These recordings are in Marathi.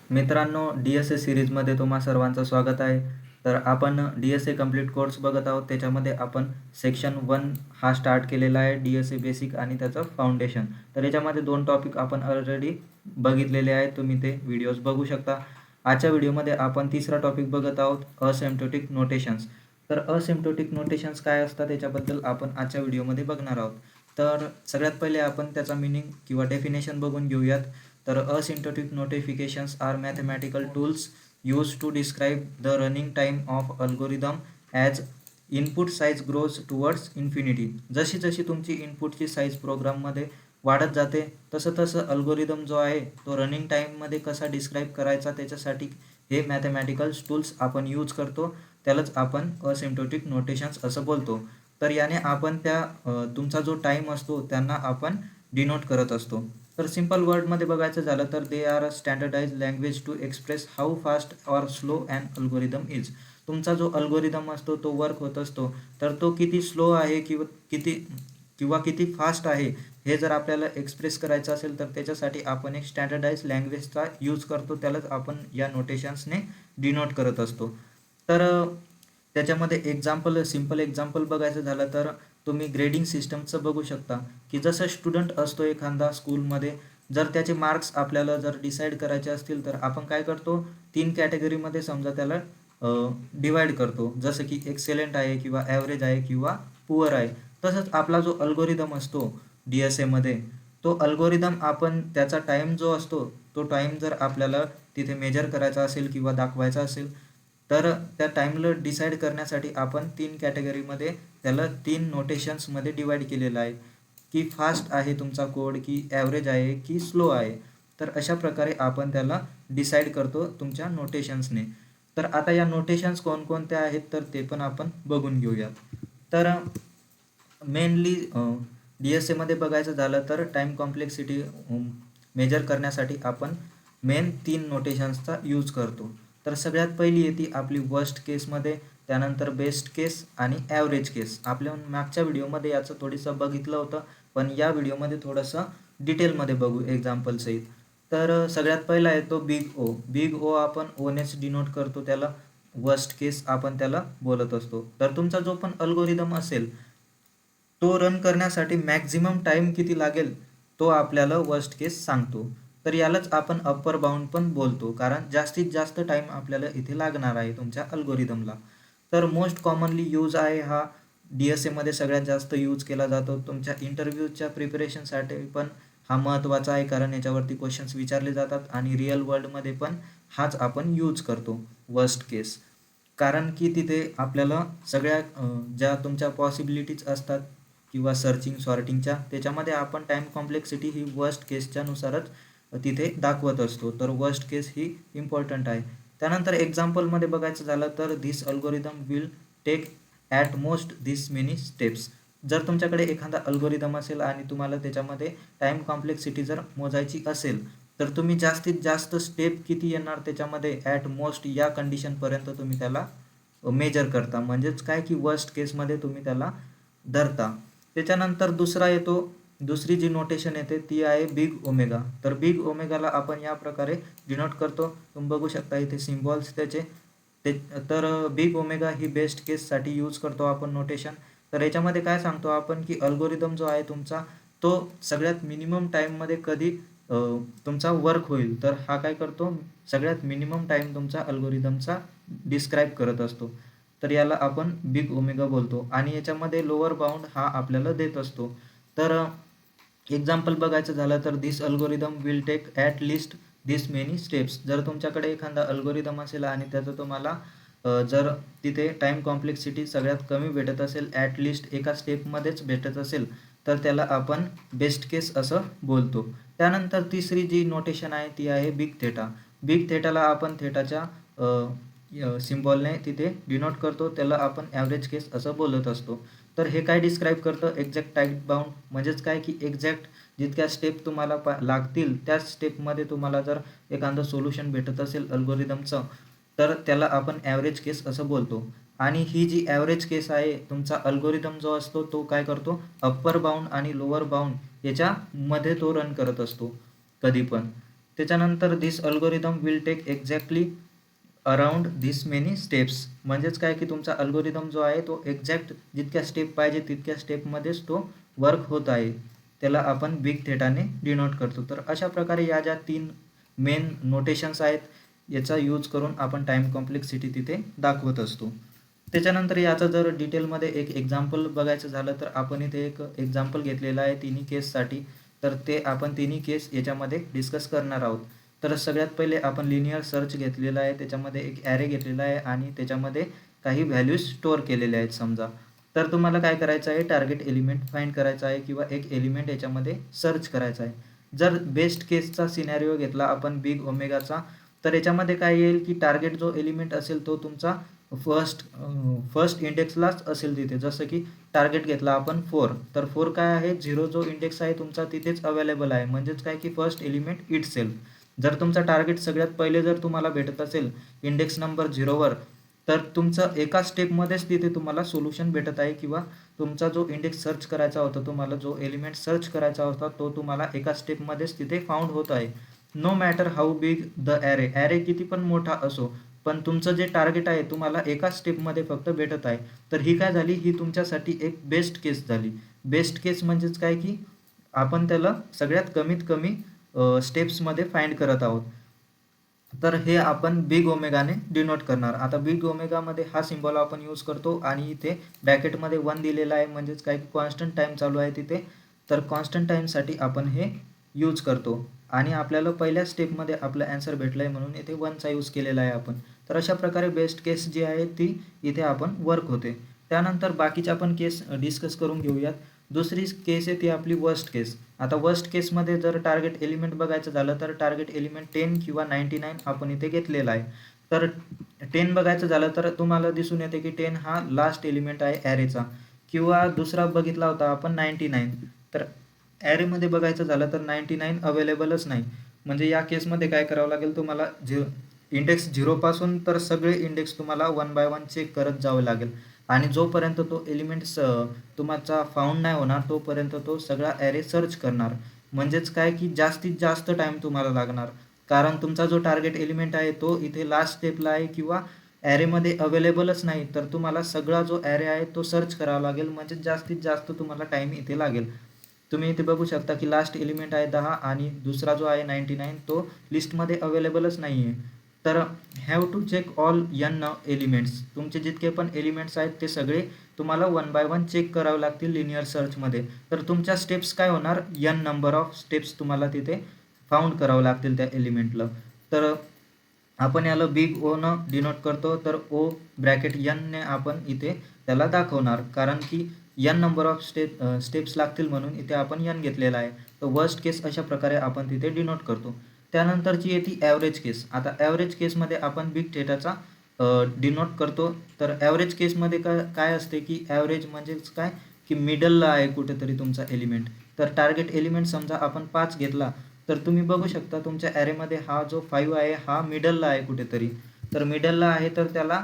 मित्रांनो, डी-एस-ए सीरीजमध्ये तुम्हा सर्वांचं स्वागत आहे. तर आपण डी-एस-ए कंप्लीट कोर्स बघत आहोत. त्याच्यामध्ये आपण सेक्शन 1 हा स्टार्ट केलेला आहे, डी-एस-ए बेसिक आणि त्याचं फाउंडेशन. तर याच्यामध्ये 2 टॉपिक आपण ऑलरेडी बघितलेले आहेत. तुम्ही ते व्हिडिओज बघू शकता. आजच्या व्हिडिओमध्ये आपण तिसरा टॉपिक बघत आहोत, असिम्प्टोटिक नोटेशन्स. तर असिम्प्टोटिक नोटेशन्स काय असतात याच्याबद्दल आपण आजच्या व्हिडिओमध्ये बघणार आहोत. तर सगळ्यात पहिले आपण त्याचा मीनिंग किंवा डेफिनेशन बघून घेऊयात. तर asymptotic notifications are mathematical tools used to describe the running time of algorithm as input size grows towards infinity. जशी जशी तुमची इनपुटची साईज प्रोग्राममध्ये वाढत जाते तसं तसं अल्गोरिदम जो आहे तो रनिंग टाईममध्ये कसा डिस्क्राईब करायचा त्याच्यासाठी हे मॅथमॅटिकल टूल्स आपण यूज करतो. त्यालाच आपण असिम्प्टोटिक नोटेशन्स असं बोलतो. तर याने आपण तुमचा जो टाईम असतो त्यांना आपण डिनोट करत असतो. तर सिम्पल वर्डमध्ये बघायचं झालं तर they are a standardize language to express how fast or slow and algorithm is. तुमचा जो अल्गोरिदम असतो तो वर्क होत असतो तर तो किती स्लो आहे किंवा किती फास्ट आहे हे जर आपल्याला एक्सप्रेस करायचं असेल तर त्याच्यासाठी आपण एक स्टँडर्डाइज लँग्वेजचा यूज करतो. त्यालाच आपण या नोटेशन्सने डिनोट करत असतो. तर त्याच्यामध्ये सिम्पल एक्झाम्पल बघायचं झालं तर तुम्ही ग्रेडिंग सिस्टमचं बघू शकता की जसं स्टुडंट असतो एखादा स्कूलमध्ये, जर त्याचे मार्क्स आपल्याला जर डिसाईड करायचे असतील तर आपण काय करतो, 3 कॅटेगरीमध्ये समजा त्याला डिवाईड करतो. जसं की एक्सेलंट आहे किंवा ॲव्हरेज आहे किंवा पुअर आहे. तसंच आपला जो अल्गोरिदम असतो डी-एस-एमध्ये, तो अल्गोरिदम आपण त्याचा टाईम जो असतो तो टाईम जर आपल्याला तिथे मेजर करायचा असेल किंवा दाखवायचा असेल तर त्या टाईमला डिसाईड करण्यासाठी आपण 3 कॅटेगरीमध्ये त्याला 3 नोटेशन्समध्ये डिवाईड केलेलं आहे की फास्ट आहे तुमचा कोड, की ॲव्हरेज आहे, की स्लो आहे. तर अशा प्रकारे आपण त्याला डिसाईड करतो तुमच्या नोटेशन्सने. तर आता या नोटेशन्स कोणकोणत्या आहेत तर ते पण आपण बघून घेऊयात. तर मेनली डी-एस-एमध्ये बघायचं झालं तर टाईम कॉम्प्लेक्सिटी मेजर करण्यासाठी आपण मेन 3 नोटेशन्सचा यूज करतो. तर सगळ्यात पहिली येते आपली वर्स्ट केसमध्ये, त्यानंतर बेस्ट केस आणि ॲव्हरेज केस. आपल्या मागच्या व्हिडिओमध्ये याचं थोडंसं बघितलं होतं, पण या व्हिडिओमध्ये थोडंसं डिटेलमध्ये बघू एक्झाम्पलसहित. तर सगळ्यात पहिला येतो बिग ओ. बिग ओ आपण ओनेच डिनोट करतो त्याला. वर्स्ट केस आपण त्याला बोलत असतो. तर तुमचा जो पण अल्गोरिदम असेल तो रन करण्यासाठी मॅक्झिमम टाईम किती लागेल तो आपल्याला वर्स्ट केस सांगतो. तर यालाच आपण अप्पर बाउंड पण बोलतो, कारण जास्तीत जास्त टाईम आपल्याला इथे लागणार आहे तुमच्या अल्गोरिदमला. तर मोस्ट कॉमनली यूज आहे हा डी-एस-एमध्ये सगळ्यात जास्त यूज केला जातो. तुमच्या इंटरव्ह्यूच्या प्रिपरेशनसाठी पण हा महत्त्वाचा आहे, कारण याच्यावरती क्वेश्चन्स विचारले जातात आणि रिअल वर्ल्डमध्ये पण हाच आपण यूज करतो वर्स्ट केस. कारण की तिथे आपल्याला ज्या तुमच्या पॉसिबिलिटीज असतात किंवा सर्चिंग सॉर्टिंगच्या त्याच्यामध्ये आपण टाईम कॉम्प्लेक्सिटी ही वर्स्ट केसच्या नुसारच तिथे दाखवत असतो. तर वर्स्ट केस ही इम्पॉर्टंट आहे. त्यानंतर एक्झाम्पलमध्ये बघायचं झालं तर this algorithm will take at most this many steps. जर तुमच्याकडे एखादा अल्गोरिदम असेल आणि तुम्हाला त्याच्यामध्ये टाईम कॉम्प्लेक्सिटी जर मोजायची असेल तर तुम्ही जास्तीत जास्त स्टेप किती येणार त्याच्यामध्ये ॲट मोस्ट या कंडिशनपर्यंत तुम्ही त्याला मेजर करता. म्हणजेच काय की वर्स्ट केसमध्ये तुम्ही त्याला धरता. त्याच्यानंतर दुसरी जी नोटेशन येते ती आहे बिग ओमेगा. तर बिग ओमेगाला आपण या प्रकारे डिनोट करतो. तुम्ही बघू शकता इथे सिम्बॉल्स त्याचे. तर बिग ओमेगा ही बेस्ट केससाठी यूज करतो आपण नोटेशन. तर याच्यामध्ये काय सांगतो आपण की अल्गोरिदम जो आहे तुमचा तो सगळ्यात मिनिमम टाईममध्ये कधी तुमचा वर्क होईल. तर हा काय करतो, सगळ्यात मिनिमम टाईम तुमचा अल्गोरिदमचा डिस्क्राईब करत असतो. तर याला आपण बिग ओमेगा बोलतो आणि याच्यामध्ये लोअर बाउंड हा आपल्याला देत असतो. तर एक्झाम्पल बघायचं झालं तर this algorithm will take at least this many steps. जर तुमच्याकडे एखादा अल्गोरिदम असेल आणि त्याचं तुम्हाला जर तिथे टाईम कॉम्प्लेक्सिटी सगळ्यात कमी भेटत असेल, ॲट लिस्ट एका स्टेपमध्येच भेटत असेल, तर त्याला आपण बेस्ट केस असं बोलतो. त्यानंतर तिसरी जी नोटेशन आहे ती आहे बिग थेटा. बिग थेटाला आपण थेटाच्या सिम्बॉलने तिथे डिनोट करतो. त्याला आपण ॲव्हरेज केस असं बोलत असतो. तर हे काय डिस्क्राईब करतं, एक्झॅक्ट टाईम बाउंड. म्हणजेच काय की एक्झॅक्ट जितक्या स्टेप तुम्हाला लागतील त्याच स्टेपमध्ये तुम्हाला जर एखादं सोल्युशन भेटत असेल अल्गोरिदमचं तर त्याला आपण ॲव्हरेज केस असं बोलतो. आणि ही जी ॲव्हरेज केस आहे तुमचा अल्गोरिदम जो असतो तो काय करतो, अप्पर बाउंड आणि लोअर बाउंड याच्यामध्ये तो रन करत असतो कधी पण. त्याच्यानंतर this algorithm will take exactly around this many steps, म्हणजेच काय की तुमचा अल्गोरिदम जो आहे तो एक्झॅक्ट जितक्या स्टेप पाहिजे तितक्या स्टेपमध्येच तो वर्क होत आहे, त्याला आपण बिग थेटाने डिनोट करतो. तर अशा प्रकारे या ज्या 3 मेन नोटेशन्स आहेत याचा यूज करून आपण टाईम कॉम्प्लेक्सिटी तिथे दाखवत असतो. त्याच्यानंतर याचं जर डिटेलमध्ये एक एक्झाम्पल बघायचं झालं तर आपण इथे एक एक्झाम्पल घेतलेलं आहे तिन्ही केससाठी. तर ते आपण तिन्ही केस याच्यामध्ये डिस्कस करणार आहोत. तर सगळ्यात पहिले आपण लिनियर सर्च घेतलेला आहे, त्याच्यामध्ये एक ॲरे घेतलेला आहे आणि त्याच्यामध्ये काही व्हॅल्यूज स्टोअर केलेल्या आहेत समजा. तर तुम्हाला काय करायचं आहे, टार्गेट एलिमेंट फाइंड करायचा आहे किंवा एक एलिमेंट याच्यामध्ये सर्च करायचा आहे. जर बेस्ट केसचा सिनॅरिओ घेतला आपण बिग ओमेगाचा, तर याच्यामध्ये काय येईल की टार्गेट जो एलिमेंट असेल तो तुमचा फर्स्ट इंडेक्सलाच असेल तिथे. जसं की टार्गेट घेतला आपण 4, तर 4 काय आहे, 0 जो इंडेक्स आहे तुमचा तिथेच अवेलेबल आहे, म्हणजेच काय की फर्स्ट एलिमेंट इट सेल्फ. जर तुमचा टार्गेट सगळ्यात पहिले जर तुम्हाला भेटत असेल इंडेक्स नंबर 0वर, तर तुमचं एका स्टेपमध्येच तिथे तुम्हाला सोल्युशन भेटत आहे किंवा तुमचा जो इंडेक्स सर्च करायचा होता, तुम्हाला जो एलिमेंट सर्च करायचा होता तो तुम्हाला एका स्टेपमध्येच तिथे फाउंड होत आहे. No matter how big the array किती पण मोठा असो, पण तुमचं जे टार्गेट आहे तुम्हाला एका स्टेपमध्ये फक्त भेटत आहे. तर ही काय झाली, ही तुमच्यासाठी एक बेस्ट केस झाली. बेस्ट केस म्हणजेच काय की आपण त्याला सगळ्यात कमीत कमी स्टेप्समध्ये फाइंड करत आहोत. तर हे आपण बिग ओमेगाने डिनोट करणार. आता बिग ओमेगामध्ये हा सिम्बॉल आपण यूज करतो आणि इथे ब्रॅकेटमध्ये 1 दिलेला आहे, म्हणजेच काय की कॉन्स्टंट टाईम चालू आहे तिथे. तर कॉन्स्टंट टाईमसाठी आपण हे यूज करतो आणि आपल्याला पहिल्या स्टेपमध्ये आपलं ॲन्सर भेटलं आहे म्हणून इथे 1चा यूज केलेला आहे आपण. तर अशा प्रकारे बेस्ट केस जी आहे ती इथे आपण वर्क होते. त्यानंतर बाकीच्या आपण केस डिस्कस करून घेऊयात. दुसरी केस आहे ती आपली वर्स्ट केस. आता वर्स्ट केसमध्ये जर टार्गेट एलिमेंट बघायचं झालं तर टार्गेट एलिमेंट 10 किंवा 99 आपण इथे घेतलेला आहे. तर 10 बघायचं झालं तर तुम्हाला दिसून येते की 10 हा लास्ट एलिमेंट आहे ॲरेचा, किंवा दुसरा बघितला होता आपण 99. तर ॲरेमध्ये बघायचं झालं तर 99 अवेलेबलच नाही. म्हणजे या केसमध्ये काय करावं लागेल तुम्हाला, इंडेक्स 0 पासून तर सगळे इंडेक्स तुम्हाला 1 बाय 1 चेक करत जावं लागेल आणि जोपर्यंत तो एलिमेंट्स तुमचा फाउंड नाही होणार तोपर्यंत तो सगळा ॲरे सर्च करणार. म्हणजेच काय की जास्तीत जास्त टाईम तुम्हाला लागणार, कारण तुमचा जो टार्गेट एलिमेंट आहे तो इथे लास्ट स्टेपला आहे किंवा ॲरेमध्ये अवेलेबलच नाही. तर तुम्हाला सगळा जो ॲरे आहे तो सर्च करावा लागेल, म्हणजे जास्तीत जास्त तुम्हाला टाईम इथे लागेल. तुम्ही इथे बघू शकता की लास्ट एलिमेंट आहे 10 आणि दुसरा जो आहे 99 तो लिस्टमध्ये अवेलेबलच नाही आहे. तर have to check all n elements, तुमचे जितके पण एलिमेंट्स आहेत ते सगळे तुम्हाला 1 बाय 1 चेक करावे लागतील लिनियर सर्चमध्ये. तर तुमच्या स्टेप्स काय होणार, n नंबर ऑफ स्टेप्स तुम्हाला तिथे फाउंड करावं लागतील त्या एलिमेंटला. तर आपण याला बिग ओ न डिनोट करतो, तर ओ ब्रॅकेट ने आपण इथे त्याला दाखवणार, कारण की n नंबर ऑफ स्टेप्स लागतील म्हणून इथे आपण n घेतलेला आहे. तर वर्स्ट केस अशा प्रकारे आपण तिथे डिनोट करतो. त्यानंतरची येते ॲव्हरेज केस. आता ॲव्हरेज केसमध्ये आपण बिग थेटाचा डिनोट करतो. तर ॲव्हरेज केसमध्ये काय असते की ॲव्हरेज म्हणजेच काय की मिडलला आहे कुठेतरी तुमचा एलिमेंट. तर टार्गेट एलिमेंट समजा आपण 5 घेतला, तर तुम्ही बघू शकता तुमच्या ॲरेमध्ये हा जो 5 आहे हा मिडलला आहे कुठेतरी. तर मिडलला आहे तर त्याला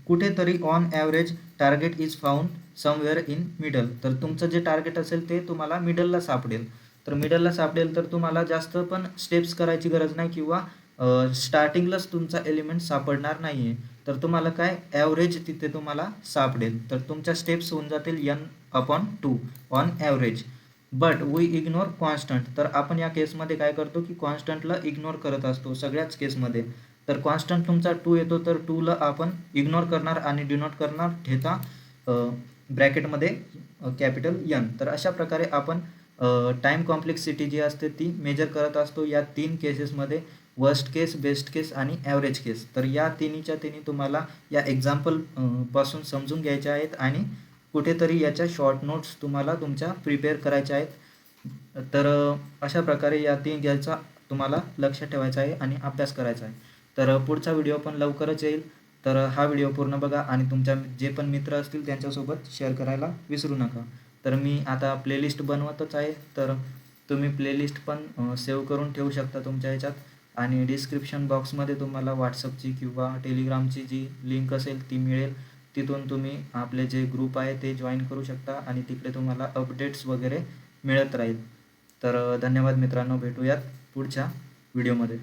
कुठेतरी on average target is found somewhere in middle. तर तुमचं जे टार्गेट असेल ते तुम्हाला मिडलला सापडेल. तर मिडलला सापडेल तर तुम्हाला जास्त पण स्टेप्स करायची गरज नाही किंवा स्टार्टिंगलाच तुमचा एलिमेंट सापडणार नाही आहे. तर तुम्हाला काय ॲव्हरेज तिथे तुम्हाला सापडेल. तर तुमच्या स्टेप्स होऊन जातील n/2 on average. But we ignore constant. तर आपण या केसमध्ये काय करतो की कॉन्स्टंटला इग्नोर करत असतो सगळ्याच केसमध्ये. तर कॉन्स्टंट तुमचा 2 येतो तर 2ला आपण इग्नोर करणार आणि डिनोट करणार थेटा ब्रॅकेटमध्ये कॅपिटल N. तर अशा प्रकारे आपण टाईम कॉम्प्लेक्सिटी जी असते ती मेजर करत असतो या 3 केसेसमध्ये, वर्स्ट केस, बेस्ट केस आणि ॲव्हरेज केस. तर या तिन्हीच्या तिन्ही तुम्हाला या एक्झाम्पल पासून समजून घ्यायच्या आहेत आणि कुठेतरी याच्या शॉर्ट नोट्स तुम्हाला तुमच्या प्रिपेअर करायच्या आहेत. तर अशा प्रकारे या 3 घ्यायचा तुम्हाला लक्षात ठेवायचं आहे आणि अभ्यास करायचा आहे. तर पुढचा व्हिडिओ पण लवकरच येईल. तर हा व्हिडिओ पूर्ण बघा आणि तुमच्या जे पण मित्र असतील त्यांच्यासोबत शेअर करायला विसरू नका. तर मी आता प्लेलिस्ट बनवतच आहे, तर तुम्ही प्लेलिस्ट पण सेव्ह करून ठेवू शकता तुमच्या ह्याच्यात आणि डिस्क्रिप्शन बॉक्समध्ये तुम्हाला व्हॉट्सअपची किंवा टेलिग्रामची जी लिंक असेल ती मिळेल. तिथून तुम्ही आपले जे ग्रुप आहे ते जॉईन करू शकता आणि तिकडे तुम्हाला अपडेट्स वगैरे मिळत राहील. तर धन्यवाद मित्रांनो, भेटूयात पुढच्या व्हिडिओमध्ये.